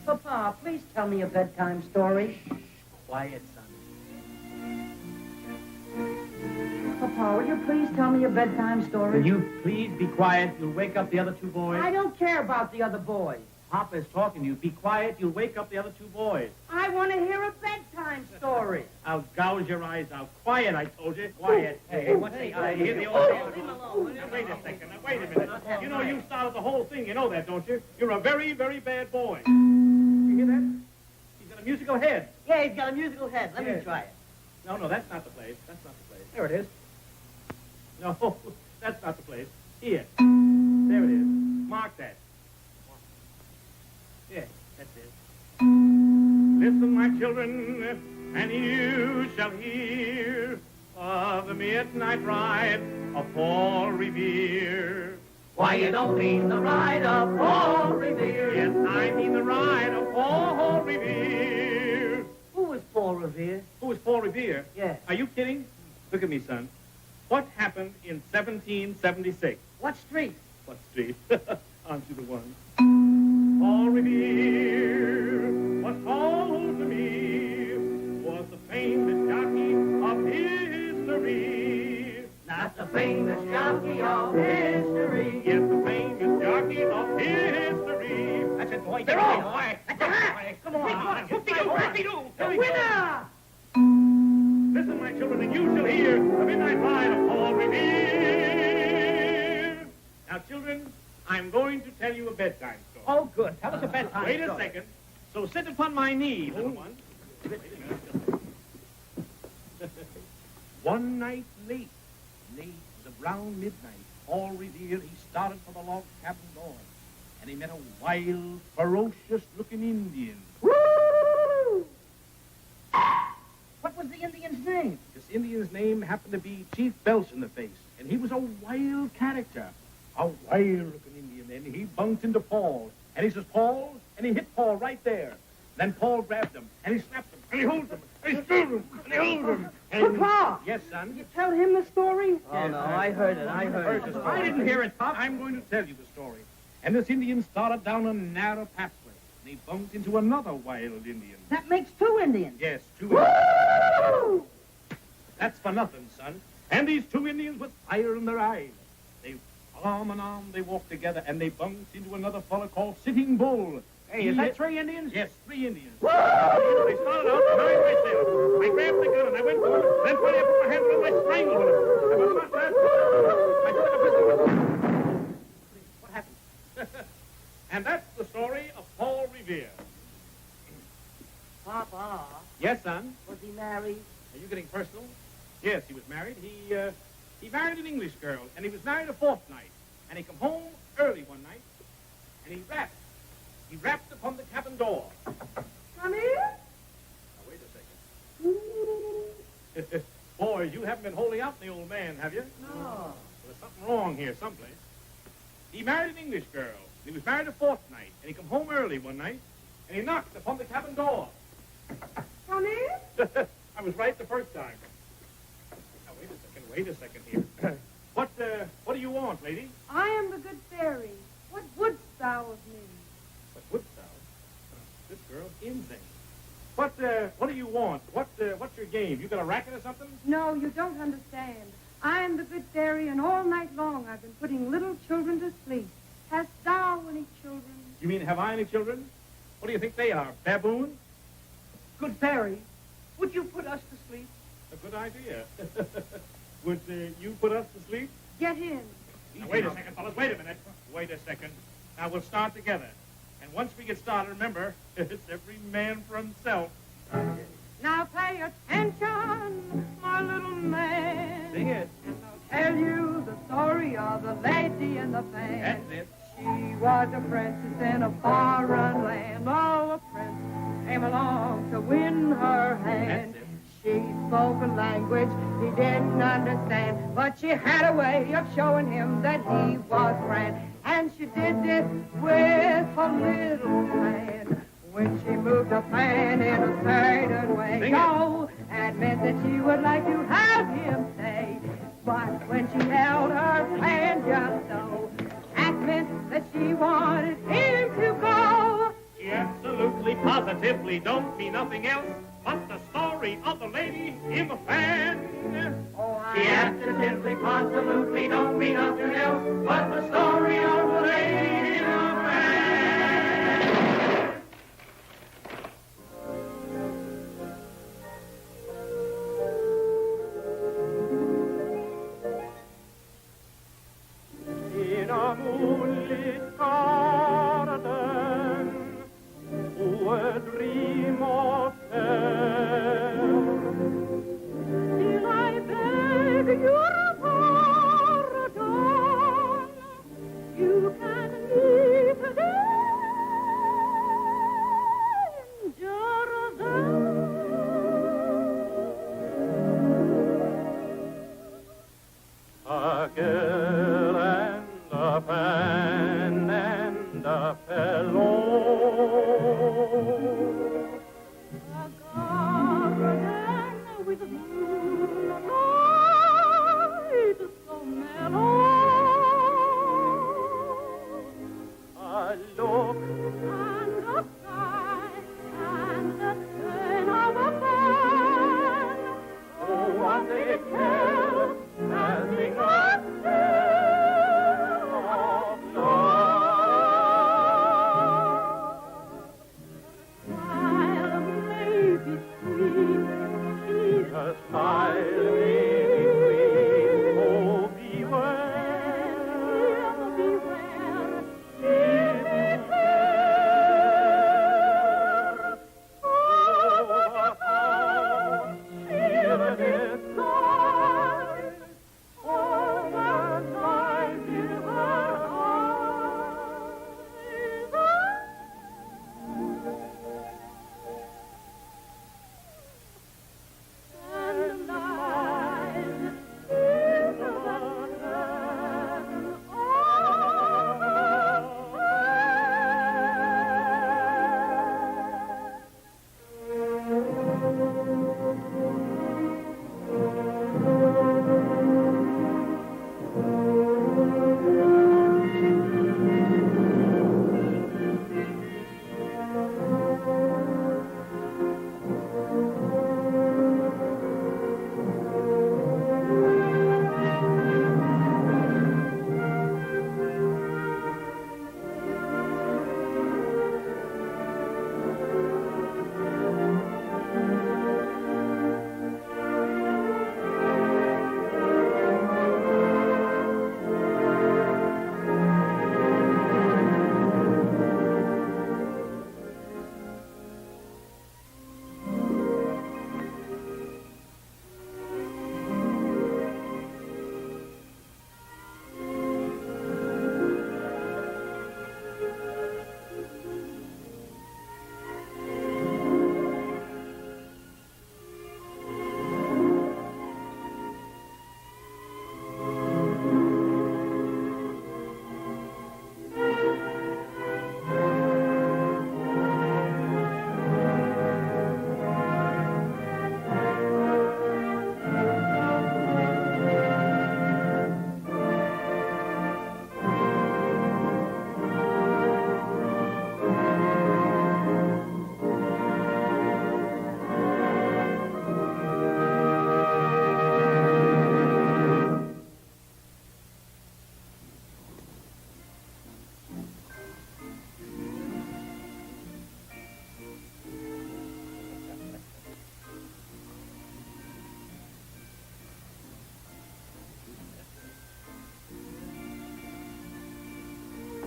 Papa, please tell me a bedtime story. Quiet, son. Papa, will you please tell me a bedtime story? Will you please be quiet? You'll wake up the other two boys. I don't care about the other boys. Papa is talking to you. Be quiet. You'll wake up the other two boys. I want to hear a bedtime story. I'll gouge your eyes out. Quiet, I told you. Quiet. Hey, what's the idea? The old man. Now, wait a second. Now, wait a minute. You know you started the whole thing. You know that, don't you? You're a very, very bad boy. You hear that? He's got a musical head. Yeah, he's got a musical head. Let me try it. No, that's not the place. That's not the place. There it is. No, that's not the place. Here. There it is. Mark that. Yeah, that's it. Listen, my children, and you shall hear of the midnight ride of Paul Revere. Why, you don't mean the ride of Paul Revere. Yes, I mean the ride of Paul Revere. Who was Paul Revere? Who was Paul Revere? Yeah. Are you kidding? Look at me, son. What happened in 1776? What street? What street? Aren't you the one? Paul Revere was called to me, was the famous jockey of history. Not the famous jockey of history. Yes, the famous jockey of history. That's it, boy. They're Get all. away. Come on. Whoop-de-doo. The winner! Listen, my children, and you shall hear the midnight ride of Paul Revere. Now, children, I'm going to tell you a bedtime story. Oh, good. Tell us a bedtime Wait a story. second. So sit upon my knee, little one. Wait a minute. One night late around midnight, Paul Revere, he started for the log cabin door, and he met a wild, ferocious-looking Indian. Woo! What was the Indian's name? This Indian's name happened to be Chief Belch in the Face, and he was a wild character. A wild-looking Indian, and he bumped into Paul. And he says, Paul, and he hit Paul right there. Then Paul grabbed him, and he slapped him, and he holds him, and he screwed him, and he holds him. And Papa! Yes, son? You tell him the story? Oh, no, I heard it. the story. I didn't hear it, Pop. I'm going to tell you the story. And this Indian started down a narrow pathway, and he bumped into another wild Indian. That makes two Indians. Yes, two Indians. Woo! That's for nothing, son. And these two Indians with fire in their eyes. They arm in arm, they walked together, and they bumped into another fellow called Sitting Bull. Hey, is that 3 Indians? Yes, 3 Indians. They started out behind my sailor. I grabbed the gun and I went for them. Then finally I put my hands on my strangled one of them. And when I got I took a pistol. What happened? And that's the story of Paul Revere. Papa, Yes, son? was he married? Are you getting personal? Yes, he was married. He married an English girl, and he was married a fortnight. And he come home early one night, and he rapped. He rapped upon the cabin door. Come in. Now, wait a second. Boys, you haven't been holding out the old man, have you? No. Well, there's something wrong here someplace. He married an English girl. He was married a fortnight, and he come home early one night, and he knocked upon the cabin door. Come in. I was right the first time. Now, wait a second here. What do you want, lady? I am the good fairy. What wouldst thou of me? What wouldst thou? This girl's insane. What do you want? What's your game? You got a racket or something? No, you don't understand. I am the good fairy, and all night long I've been putting little children to sleep. Hast thou any children? You mean, have I any children? What do you think they are, baboons? Good fairy, would you put us to sleep? A good idea. Would you put us to sleep? Get in. Now, wait a second, fellas. Wait a minute. Wait a second. Now, we'll start together. And once we get started, remember, it's every man for himself. Now pay attention, my little man. Sing it. And I'll tell you the story of the lady in the fan. That's it. She was a princess in a foreign land. Oh, a prince came along to win her hand. That's it. She spoke a language he didn't understand, but she had a way of showing him that he was grand. And she did this with her little hand. When she moved her fan in a certain way, Sing it. oh, that meant that she would like to have him stay. But when she held her fan just so, that meant that she wanted him to go. She absolutely, positively don't mean nothing else but the story of the lady in the fan. Oh, She absolutely, positively don't mean nothing else but the story of the lady in the fan. In a moonlit garden, a dream of fair. Still I beg your pardon. You can meet the danger there. A girl and a fan and a fellow. A garden with a moonlight so mellow. A look And the sky and the turn of a fan. Oh, what they tell, dazzling a tale of love. Smile may be sweet, a smile may be sweet. Oh, beware. beware,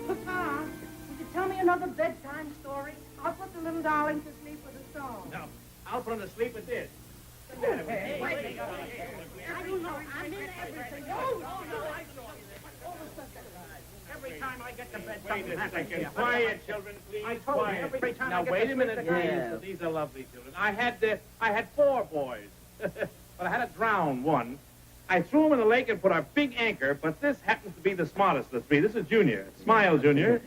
Papa, would you tell me another bedtime story? I'll put the little darling to sleep with a song. Now, I'll put him to sleep with this. I don't know. I'm in everything. Every time I get to bed, Wait a something second. happens. Quiet, children, please. I told you, Quiet. every time Now, I get wait to a minute, sleep, please. These are lovely children. I had 4 boys, but I had to drown one. I threw him in the lake and put a big anchor, but this happens to be the smartest of the 3. This is Junior. Smile, Junior.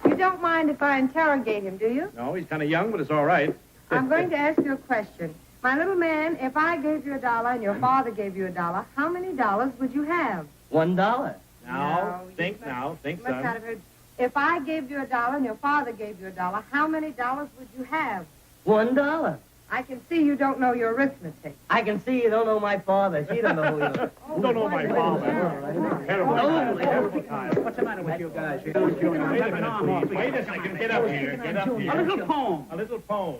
You don't mind if I interrogate him, do you? No, he's kind of young, but it's all right. I'm going to ask you a question. My little man, if I gave you $1 and your father gave you $1, how many dollars would you have? $1. Now, No, think you now. Think, must not son. have heard. If I gave you $1 and your father gave you $1, how many dollars would you have? $1. I can see you don't know your arithmetic. I can see you don't know my father. She don't know who you are. Don't know my father. Terrible time. What's the matter with you guys? Wait a minute, please. Wait a second. Get up here. Get up A here. little poem. A little poem.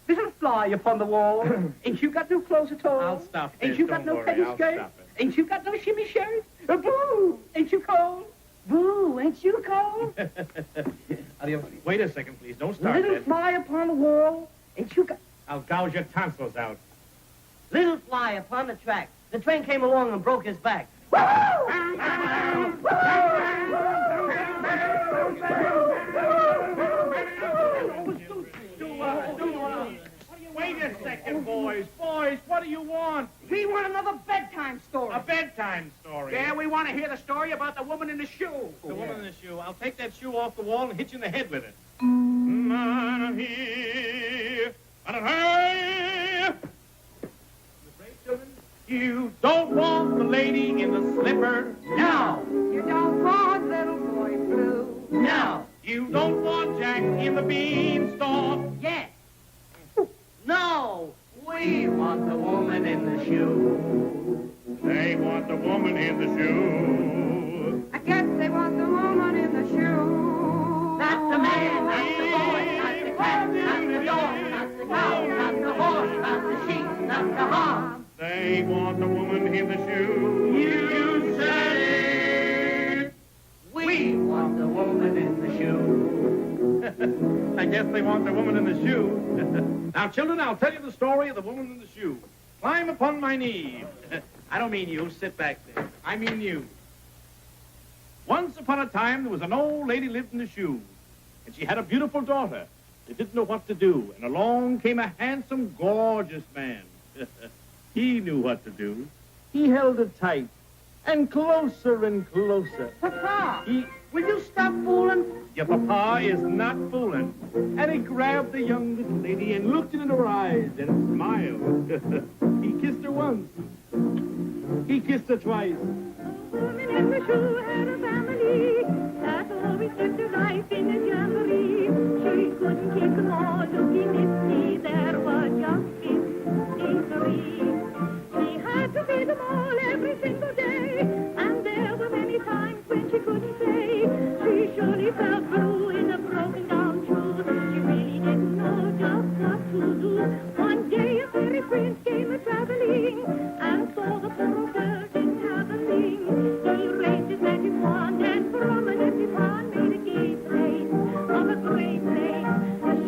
Little fly upon the wall. Ain't you got no clothes at all? I'll stop this. Ain't you got Don't no worry, petty I'll skirt? stop it. Ain't you got no shimmy shirt? Boo! Ain't you cold? Boo! Ain't you cold? Wait a second, please. Don't start Little this. fly upon the wall. Ain't you got... I'll gouge your tonsils out. Little fly upon the track. The train came along and broke his back. Wait a second, boys. Boys, what do you want? We want another bedtime story. A bedtime story. Yeah, we want to hear the story about the woman in the shoe. The woman in the shoe. I'll take that shoe off the wall and hit you in the head with it. I'm here. You don't want the lady in the slipper. No! You don't want little boy blue. No! You don't want Jack in the beanstalk. Yes! No! We want the woman in the shoe. They want the woman in the shoe. I guess they want the woman in the shoe. Not the man, not the boy, not the cat, not the dog, not the cow, not the horse, not the sheep, not the hog. They want the woman in the shoe. You said it! We want the woman in the shoe. I guess they want the woman in the shoe. Now, children, I'll tell you the story of the woman in the shoe. Climb upon my knee. I don't mean you. Sit back there. I mean you. Once upon a time, there was an old lady lived in the shoe, and she had a beautiful daughter. They didn't know what to do, and along came a handsome, gorgeous man. He knew what to do. He held her tight, and closer and closer. Papa, He... will you stop fooling? Your papa is not fooling. And he grabbed the young little lady and looked into her eyes and smiled. He kissed her once. He kissed her twice. Woman in the shoe had a family that always kept her life in a jamboree. She couldn't keep them all looking nifty. There was just 53. She had to feed them all every single day, and there were many times when she couldn't say. She surely felt blue in a broken down shoe. She really didn't know just what to do. One day a fairy prince came a-traveling and saw the poor old girl didn't have a thing. He raised his magic wand and from an empty pond made a gay place of a great place. The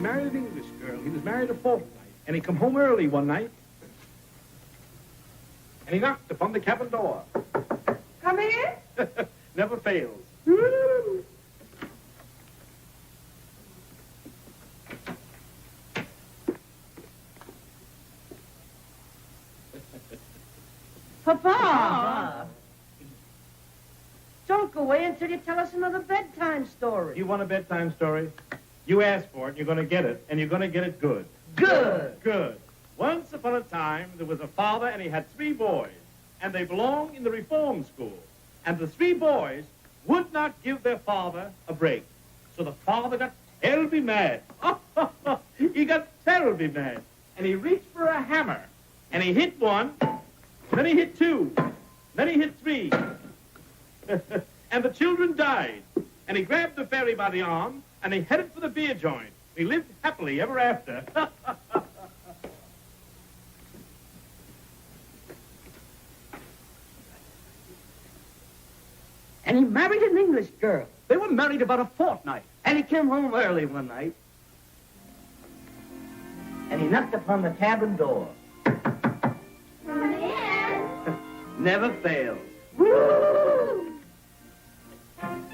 married an English girl. He was married a fortnight. And he come home early one night. And he knocked upon the cabin door. Come in. Never fails. Papa! Don't go away until you tell us another bedtime story. You want a bedtime story? You asked for it, you're going to get it, and you're going to get it good. Good. Good. Once upon a time, there was a father, and he had 3 boys, and they belonged in the reform school. And the 3 boys would not give their father a break. So the father got terribly mad. He got terribly mad. And he reached for a hammer, and he hit 1, then he hit 2, then he hit 3. And the children died. And he grabbed the fairy by the arm, and he headed for the beer joint. He lived happily ever after. And he married an English girl. They were married about a fortnight. And he came home early one night. And he knocked upon the cabin door. Come in. Never fails. Woo! And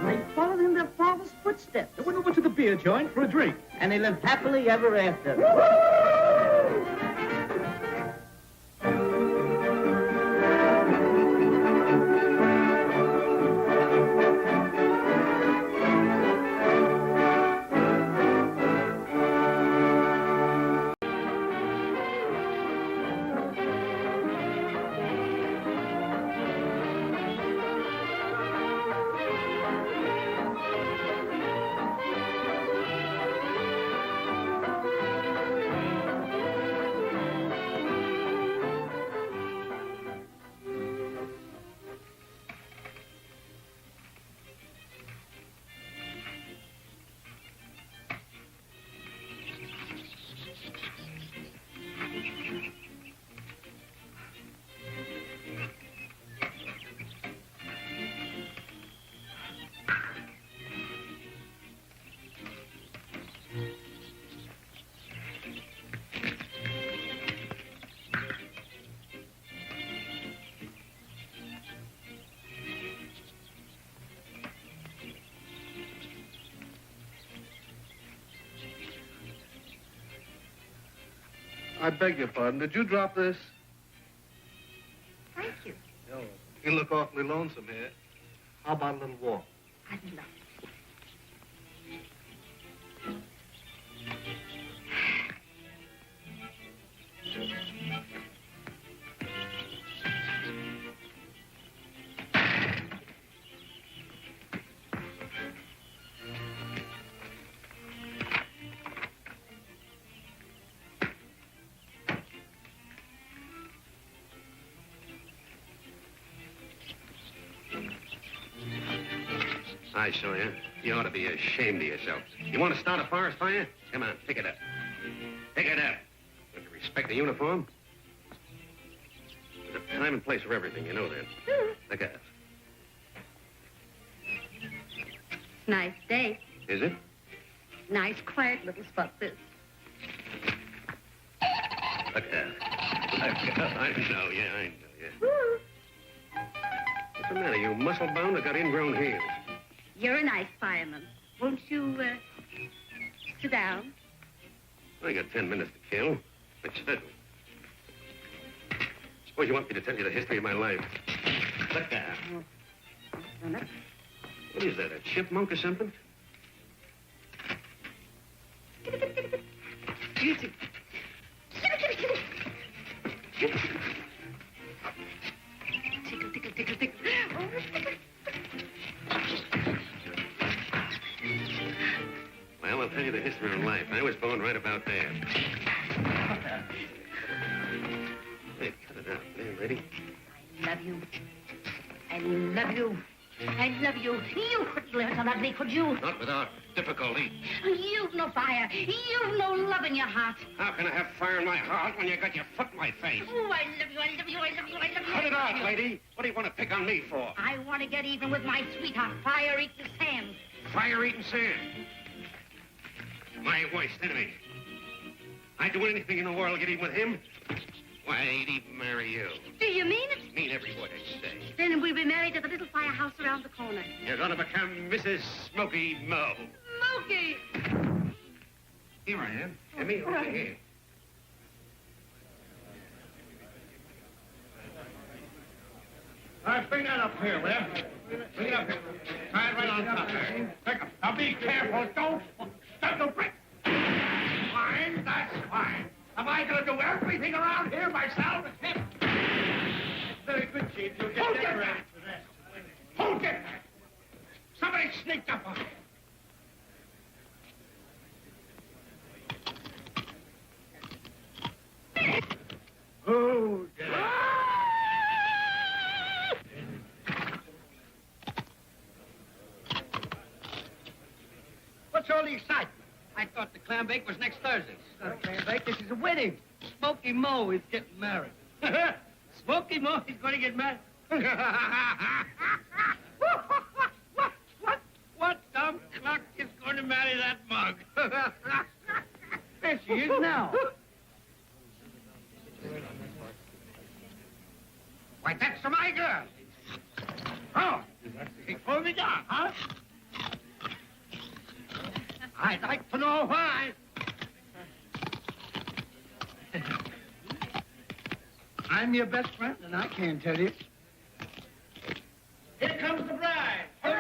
they followed in their father's footsteps. They went over to the beer joint for a drink. And they lived happily ever after. I beg your pardon. Did you drop this? Thank you. No. You look awfully lonesome here. How about a little walk? I'd love it. I show you. You ought to be ashamed of yourself. You want to start a forest fire? Come on, pick it up. Pick it up. Don't you respect the uniform? There's a time and place for everything, you know that. Look at it. Nice day. Is it? Nice, quiet little spot, this. Look at it. I know, yeah, I know, yeah. What's the matter? You muscle-bound or got ingrown heels? You're a nice fireman. Won't you, sit down? I got 10 minutes to kill. But certainly. Suppose you want me to tell you the history of my life. Look there. What is that, a chipmunk or something? Easy. Tickle, tickle, tickle, tickle. Oh, tickle. Well, I'll tell you the history of life. I was born right about there. Hey, cut it out. There, lady. I love you. I love you. I love you. You couldn't live so ugly, could you? Not without difficulty. You've no fire. You've no love in your heart. How can I have fire in my heart when you got your foot in my face? Oh, I love you, I love you, I love you, I love you. Cut it out, lady. What do you want to pick on me for? I want to get even with my sweetheart, fire-eating Sam. Fire-eating sand. My worst enemy. I'd do anything in the world to get even with him. Why, I'd even marry you. Do you mean it? Mean every word I say. Then we'll be married at the little firehouse around the corner. You're gonna become Mrs. Smoky Mo. Smokey! Here I am. Emmy, over here. All right, bring that up here, will you? Bring it up here. Tie it right on top there. Pick up. Now be careful. Don't start the brick. Fine, that's fine. Am I going to do everything around here myself? Very good, Chief. You'll get decorated for that. Who did that? Somebody sneaked up on me. Who did it? What's all the excitement? I thought the clam bake was next Thursday. It's not a clam bake. This is a wedding. Smoky Mo is getting married. Smoky Mo is going to get married. What dumb cluck is going to marry that mug? There she is now. Why, that's my girl. Oh, he pulled me down, huh? I'd like to know why. I'm your best friend, and I can't tell you. Here comes the bride. Hooray!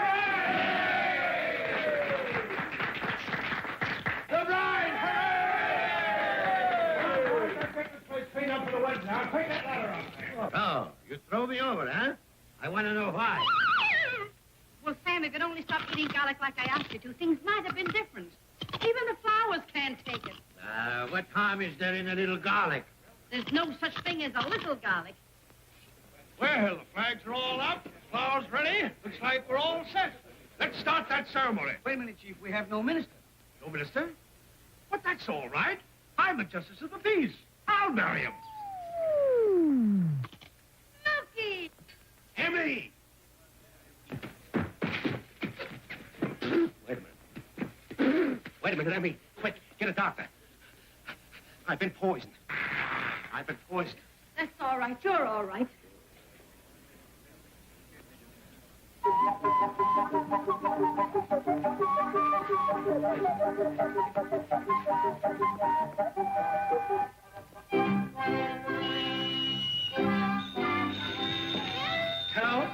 The bride! Hooray! Let's take this place clean up for the wedding now. Take that ladder up. Oh, you throw me over, huh? I want to know why. Well, Sam, if you'd only stop eating garlic like I asked you to, things might have been different. Even the flowers can't take it. What harm is there in a little garlic? There's no such thing as a little garlic. Well, the flags are all up. Flowers ready. Looks like we're all set. Let's start that ceremony. Wait a minute, Chief. We have no minister. No minister? But that's all right. I'm a justice of the peace. I'll marry him. Smokey! Emmy! Wait a minute, Emmy. Quick, get a doctor. I've been poisoned. I've been poisoned. That's all right. You're all right.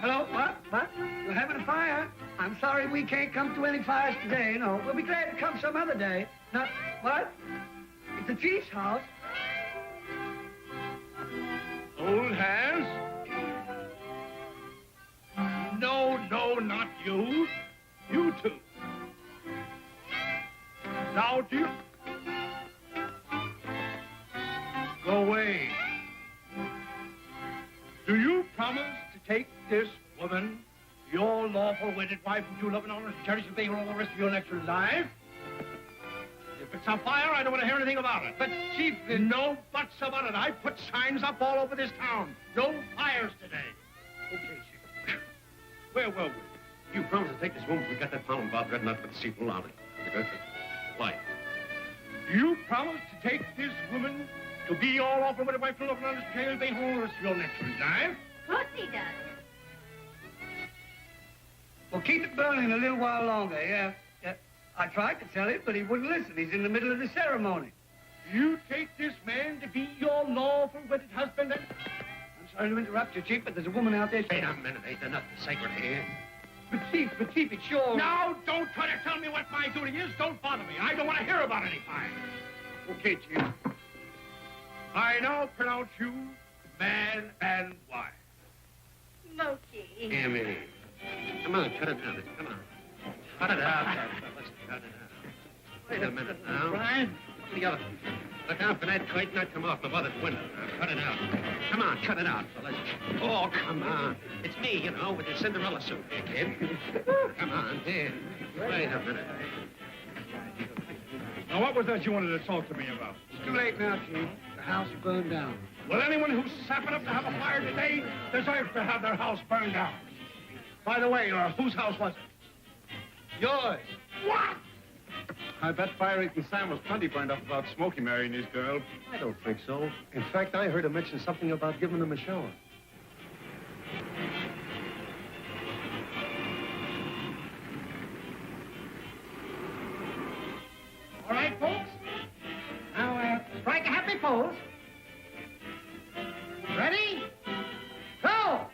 Hello? What? You're having a fire? I'm sorry we can't come to any fires today, no. We'll be glad to come some other day. Not, what? It's the chief's house. Old Has? No, not you. You two. Now, do you... Go away. Do you promise to take this woman, your lawful wedded wife, whom you love and honor and cherish and obey her all the rest of your natural life? If it's on fire, I don't want to hear anything about it. But, Chief, No buts about it. I put signs up all over this town. No fires today. Okay, Chief. Where were we? You promised to take this woman. We got that pound Bob red nut with the sequel on it. Why? You promised to take this woman to be your lawful wedded wife, to love and honor and cherish and obey her all the rest of your natural life? Of course he does. Well, keep it burning a little while longer, yeah. I tried to tell him, but he wouldn't listen. He's in the middle of the ceremony. You take this man to be your lawful wedded husband and... I'm sorry to interrupt you, Chief, but there's a woman out there... Wait a minute. Ain't there nothing sacred here? But, Chief, it's your... Now, don't try to tell me what my duty is. Don't bother me. I don't want to hear about any fire. Okay, Chief. I now pronounce you man and wife. Smokey. Emmy. Come on, cut it down. Come on. Cut it out. Let's cut it out. Wait a minute now. Brian? The other. Look out for that kite not come off the mother's window. Now, cut it out. Come on, cut it out, fellas. Oh, come on. It's me, you know, with the Cinderella suit here, kid. Come on, here. Wait a minute. Now, what was that you wanted to talk to me about? It's too late now, Chief. The house is burned down. Well, anyone who's sap enough to have a fire today deserves to have their house burned down. By the way, whose house was it? Yours. What? I bet Fire-Eating Sam was plenty burned up about Smokey marrying his girl. I don't think so. In fact, I heard him mention something about giving them a shower. All right, folks. Now, strike a happy pose. Ready? Go!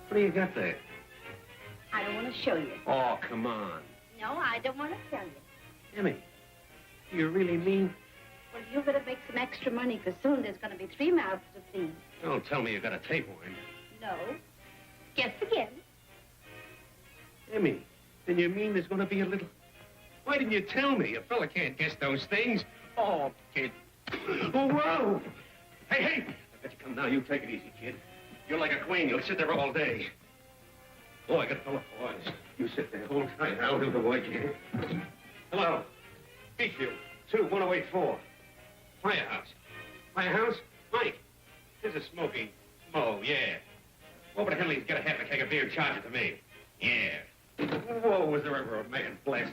What do you got there? I don't want to show you. Oh, come on. No, I don't want to tell you. Emmy, you really mean? Well, you better make some extra money, because soon there's going to be 3 mouths to feed. Don't tell me you got a tapeworm. No. Guess again. Emmy, then you mean there's going to be a little... Why didn't you tell me? A fella can't guess those things. Oh, kid. Oh, whoa! Hey, hey! I bet you come now. You take it easy, kid. You're like a queen. You'll sit there all day. Oh, I got a fella for boys. You sit there. Hold tight. I'll do the work here. Hello. Beachview. 21084. Firehouse. Firehouse? Mike. This is Smokey. Mo, yeah. Over to Healy's, get a half a keg of beer and charge it to me. Yeah. Whoa, was there ever a man blessed?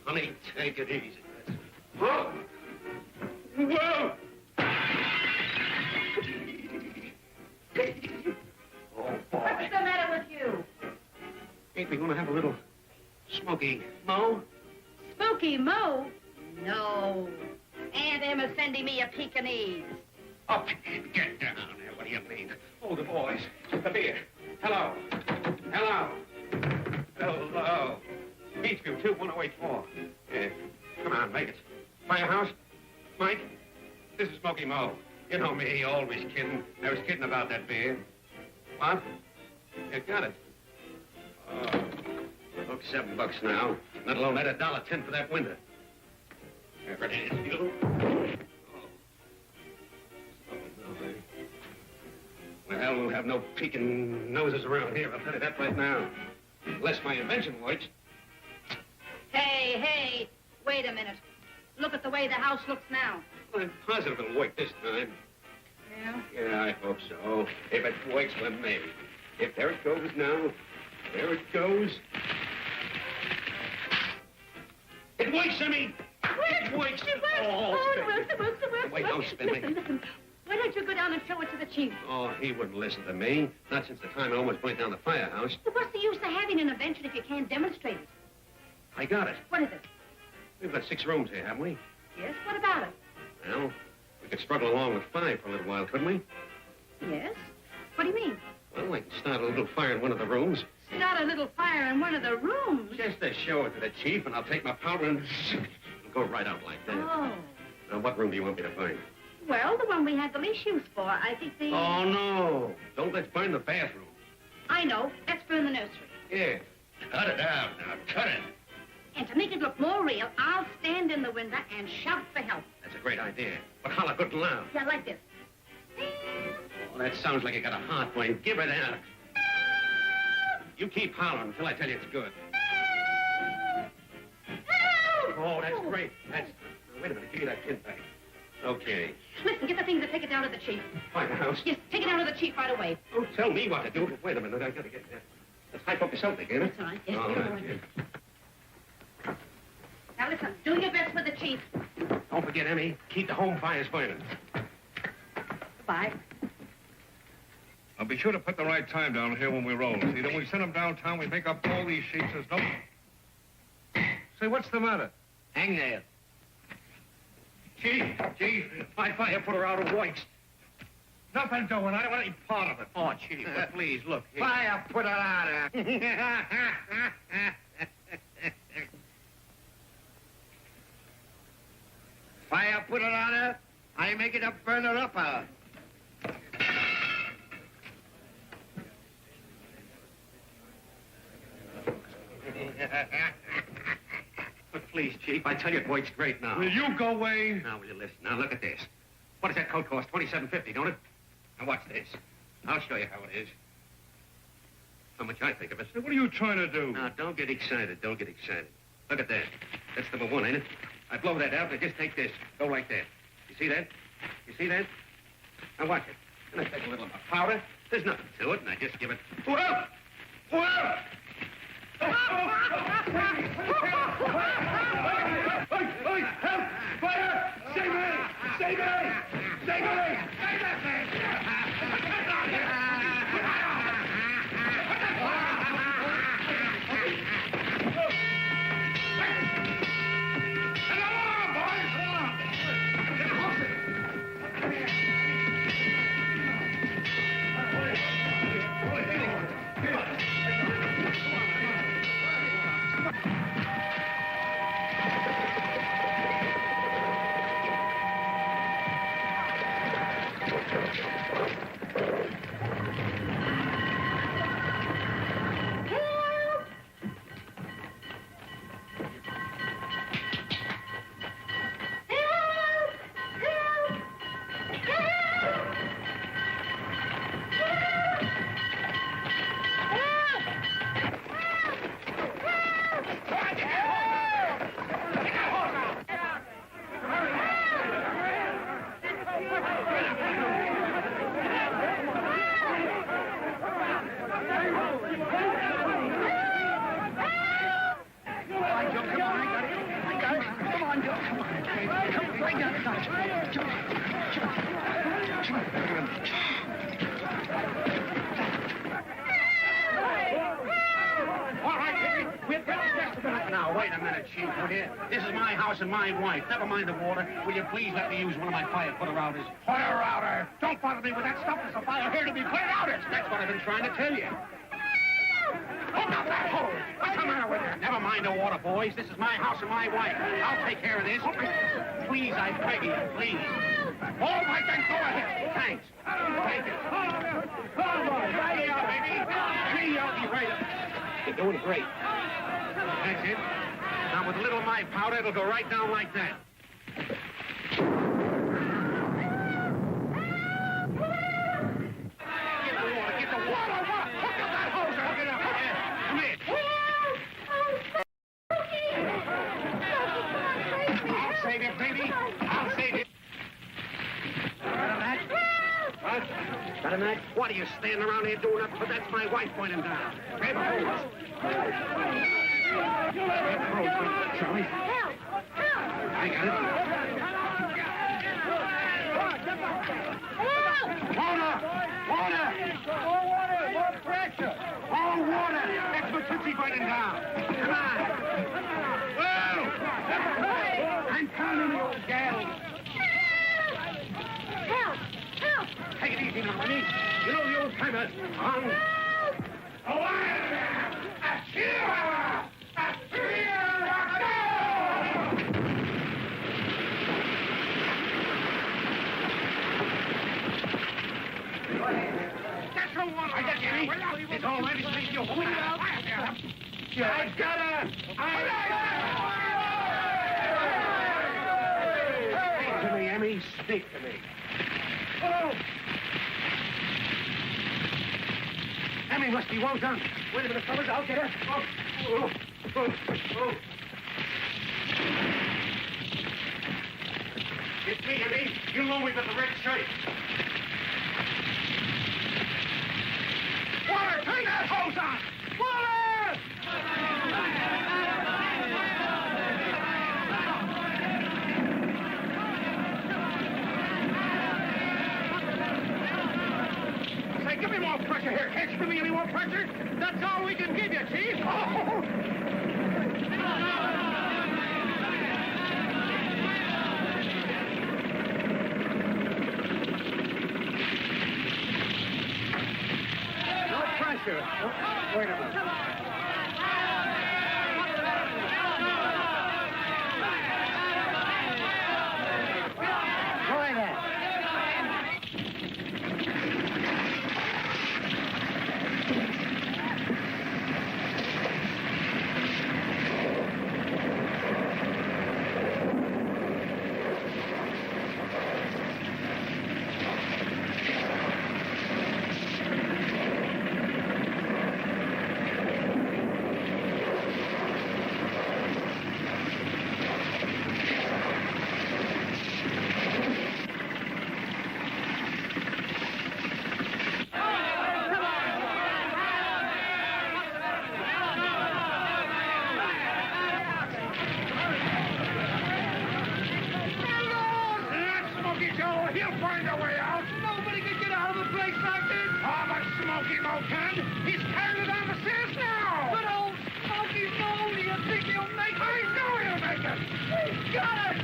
Honey, take it easy. Whoa! Whoa! Oh, boy. What's the matter with you? Ain't we gonna have a little Smokey Mo? Spooky Mo? No. Aunt Emma's sending me a Pekingese. Up! Get down there. What do you mean? Oh, the boys. The beer. Hello. Hello. Hello. Beachview, 21084. Yeah. Come on, make it. Firehouse? Mike? This is Smokey Mo. You know me, always kidding. I was kidding about that beer. What? You got it. Oh. Look, $7 now. Let alone that $1.10 for that window. There it is, you. Well, we'll have no peeking noses around here. I'll tell you that right now. Unless my invention works. Hey, hey, wait a minute. Look at the way the house looks now. Well, I'm positive it'll work this time. Yeah? Yeah, I hope so. If it works for me. If there it goes now. There it goes. It works, Emmy! It works! Oh, it works, it works, it works. Wait, don't spin me. Listen. Why don't you go down and show it to the chief? Oh, he wouldn't listen to me. Not since the time I almost burnt down the firehouse. But what's the use of having an invention if you can't demonstrate it? I got it. What is it? We've got 6 rooms here, haven't we? Yes, what about it? Well, we could struggle along with 5 for a little while, couldn't we? Yes? What do you mean? Well, I can start a little fire in one of the rooms. Start a little fire in one of the rooms? Just to show it to the chief, and I'll take my powder and it'll go right out like that. Oh. Now, what room do you want me to burn? Well, the one we had the least use for. I think the... Oh, no. Don't let's burn the bathroom. I know. Let's burn the nursery. Yeah. Cut it out now. Cut it. And to make it look more real, I'll stand in the window and shout for help. That's a great idea. But holler good and loud. Yeah, like this. Oh, that sounds like you got a heart, boy. Give it out. You keep hollering until I tell you it's good. Oh, that's great. That's... Now, wait a minute. Give me that tin back. Okay. Listen, get the things and take it down to the chief. Firehouse. Yes, take it down to the chief right away. Don't tell me what to do. Wait a minute. I gotta get there. Let's hype up yourself again. That's all right. Yes, All you're right, right. kid. Now listen, do your best for the chief. Don't forget, Emmy. Keep the home fires burning. Goodbye. I'll be sure to put the right time down here when we roll. See, then we send them downtown, we make up all these sheets. There's no... Say, what's the matter? Hang there. Chief, my fire put her out of works. Nothing doing. I don't want any part of it. Oh, Chief, but please, look here. Fire, put it out of. Fire, put it on her. I make it up, burn her up. But please, Chief, I tell you, it works great now. Will you go away? Now, will you listen? Now, look at this. What does that coat cost? $27.50, don't it? Now, watch this. I'll show you how it is. How much I think of it. Hey, what are you trying to do? Now, don't get excited. Don't get excited. Look at that. That's number one, ain't it? I blow that out, and I just take this. Go like that. You see that? You see that? Now watch it. And I take a little of my powder. There's nothing to it, and I just give it... Whoa! Whoa! Hey, help! Fire! Save me! Save me! Save me! Now, wait a minute, Chief, will you? This is my house and my wife. Never mind the water. Will you please let me use one of my fire putter-outers? Fire-outer! Don't bother me with that stuff. There's a fire here to be put out. That's what I've been trying to tell you. Open up that hole! What's the matter with you? Never mind the water, boys. This is my house and my wife. I'll take care of this. Please, I beg you, please. All right, then, go ahead. Thanks. Take it. Come on, right out, baby. Gee, I'll be right up. You're doing great. That's it. Now, with a little of my powder, it'll go right down like that. Get the water, get the water. Hook up that hose, hook it up. Come here. I'll save it, baby. I'll save it. Got a match? What? Got a match? What are you standing around here doing up? But that's my wife pointing down. Grab a hose. Charlie. Help! I got it. Water! Water! More water! More pressure! More water! That's what Tootsie burning down. Come on! Whoa! I'm counting you, old gal. Help! Help! Take it easy now, Winnie. You know the old timers. On. I got you, it's all ready to take you home. I got her! Speak to me, Emmy. Speak to me. Oh! Emmy must be well done. Wait a minute, fellas. I'll get her. Oh. It's me, Emmy. You know me with the red shirt. Water! Turn that hose on! Water! Say, give me more pressure here. Can't you give me any more pressure? That's all we can give you, Chief. Oh. Oh, wait a minute. Try that. now, Ken. He's carrying it on the stairs now. Good old Smoky Mo, do you think he'll make it? I know he'll make it. He's got it!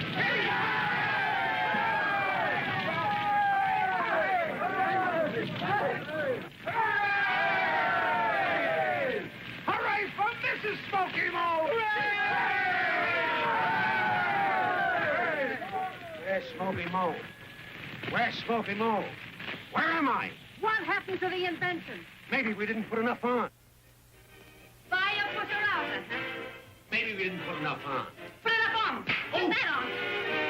Hooray for Mrs. Smoky Mo! Where's Smoky Mo? Where's Smoky Mo? Where am I? What happened to the invention? Maybe we didn't put enough on. Fire put her out. Maybe we didn't put enough on. Put it up on. Put that on.